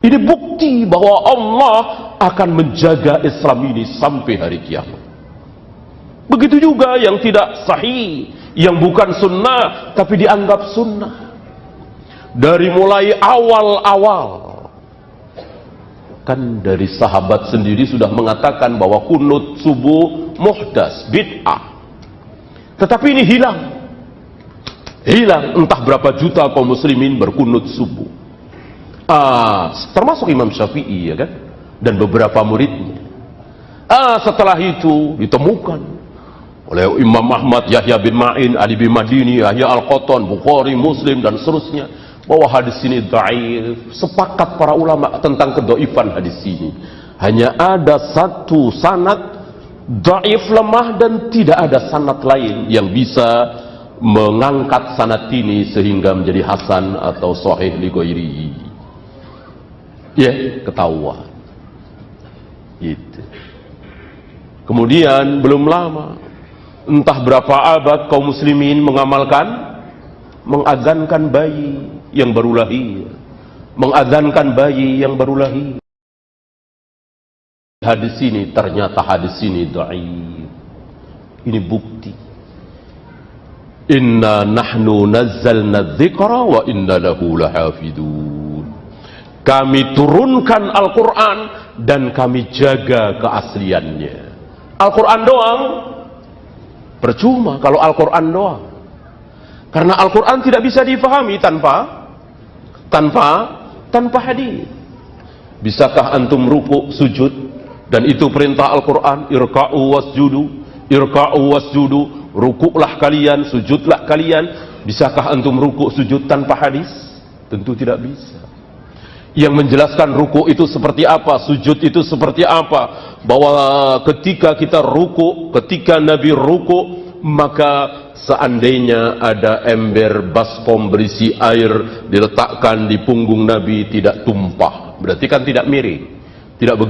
Ini bukti bahwa Allah akan menjaga Islam ini sampai hari kiamat. Begitu juga yang tidak sahih, yang bukan sunnah tapi dianggap sunnah. Dari mulai awal-awal, kan dari sahabat sendiri sudah mengatakan bahwa kunut subuh muhdas, bid'ah. Tetapi ini hilang, entah berapa juta kaum muslimin berkunut subuh. Termasuk Imam Syafi'i, ya kan, dan beberapa muridnya. Setelah itu ditemukan oleh Imam Ahmad, Yahya bin Ma'in, Ali bin Madini, Yahya Al-Qattan, Bukhari, Muslim, dan seterusnya, bahwa hadis ini dhaif. Sepakat para ulama tentang kedhaifan hadis ini. Hanya ada satu sanad dhaif, lemah, dan tidak ada sanad lain yang bisa mengangkat sanad ini sehingga menjadi hasan atau sahih li ghairihi. Ya, ketahuan. Gitu. Kemudian belum lama, entah berapa abad kaum muslimin mengadzankan bayi yang baru lahir, mengadzankan bayi yang baru lahir. Hadis ini ternyata hadis ini dhaif. Ini bukti. Inna nahnu nazzalna dzikra wa inna lahu lahafidun. Kami turunkan Al-Quran dan kami jaga keasliannya. Al-Quran doang percuma kalau Al-Quran doang. Karena Al-Quran tidak bisa difahami tanpa hadis. Bisakah antum ruku sujud, dan itu perintah Al-Quran, irka'u wasjudu, rukuklah kalian, sujudlah kalian. Bisakah antum ruku sujud tanpa hadis? Tentu tidak bisa. Yang menjelaskan ruku itu seperti apa, sujud itu seperti apa, bahwa ketika kita ruku, ketika Nabi ruku, maka seandainya ada ember baskom berisi air diletakkan di punggung Nabi, tidak tumpah, berarti kan tidak miring, tidak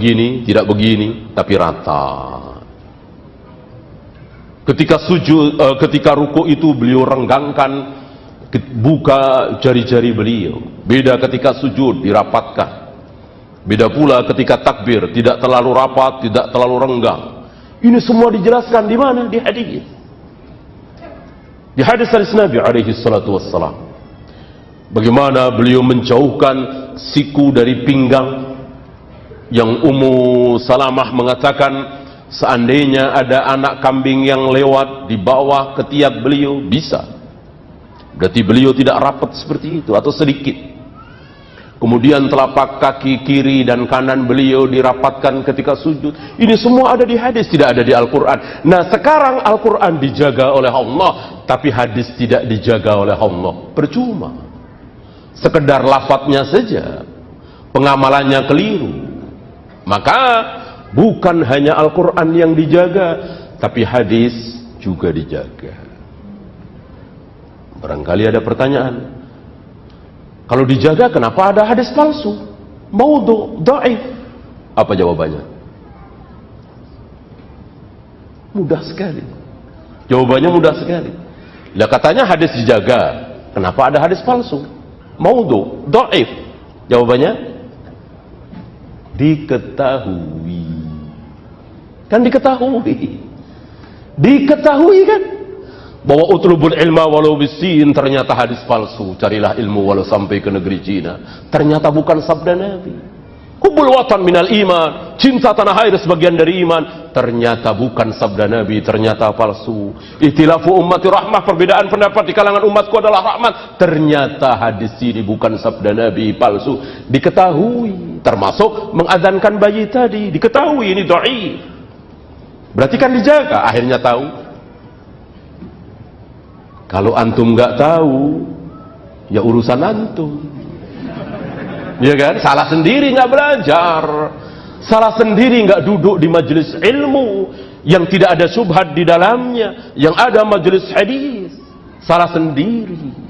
begini, tapi rata. Ketika sujud, ketika ruku itu beliau renggangkan, buka jari-jari beliau. Beda ketika sujud, dirapatkan. Beda pula ketika takbir, tidak terlalu rapat, tidak terlalu renggang. Ini semua dijelaskan di mana? Di hadis. Di hadis Nabi alaihi salatu wassalam. Bagaimana beliau menjauhkan siku dari pinggang, yang Ummu Salamah mengatakan seandainya ada anak kambing yang lewat di bawah ketiak beliau, bisa. Berarti beliau tidak rapat seperti itu, atau sedikit. Kemudian telapak kaki kiri dan kanan beliau dirapatkan ketika sujud. Ini semua ada di hadis, tidak ada di Al-Quran. Nah, sekarang Al-Quran dijaga oleh Allah, tapi hadis tidak dijaga oleh Allah. Percuma. Sekedar lafadznya saja, pengamalannya keliru. Maka bukan hanya Al-Quran yang dijaga, tapi hadis juga dijaga. Barangkali ada pertanyaan, kalau dijaga kenapa ada hadis palsu, maudhu, dhaif? Apa jawabannya? Mudah sekali. Jawabannya mudah sekali. Lah katanya hadis dijaga, kenapa ada hadis palsu, maudhu, dhaif? Jawabannya diketahui. Kan diketahui kan, bahwa utlubul ilma walau bisin, ternyata hadis palsu. Carilah ilmu walau sampai ke negeri Cina, ternyata bukan sabda Nabi. Hubbul watan minal iman, cinta tanah air sebagian dari iman, ternyata bukan sabda Nabi, ternyata palsu. Ikhtilafu ummati rahmah, perbedaan pendapat di kalangan umatku adalah rahmat, ternyata hadis ini bukan sabda Nabi, palsu. Diketahui. Termasuk mengadzankan bayi tadi, diketahui ini dhaif. Berarti kan dijaga, akhirnya tahu. Kalau antum nggak tahu, ya urusan antum. Ya kan? Salah sendiri nggak belajar, salah sendiri nggak duduk di majelis ilmu yang tidak ada syubhat di dalamnya, yang ada majelis hadis. Salah sendiri.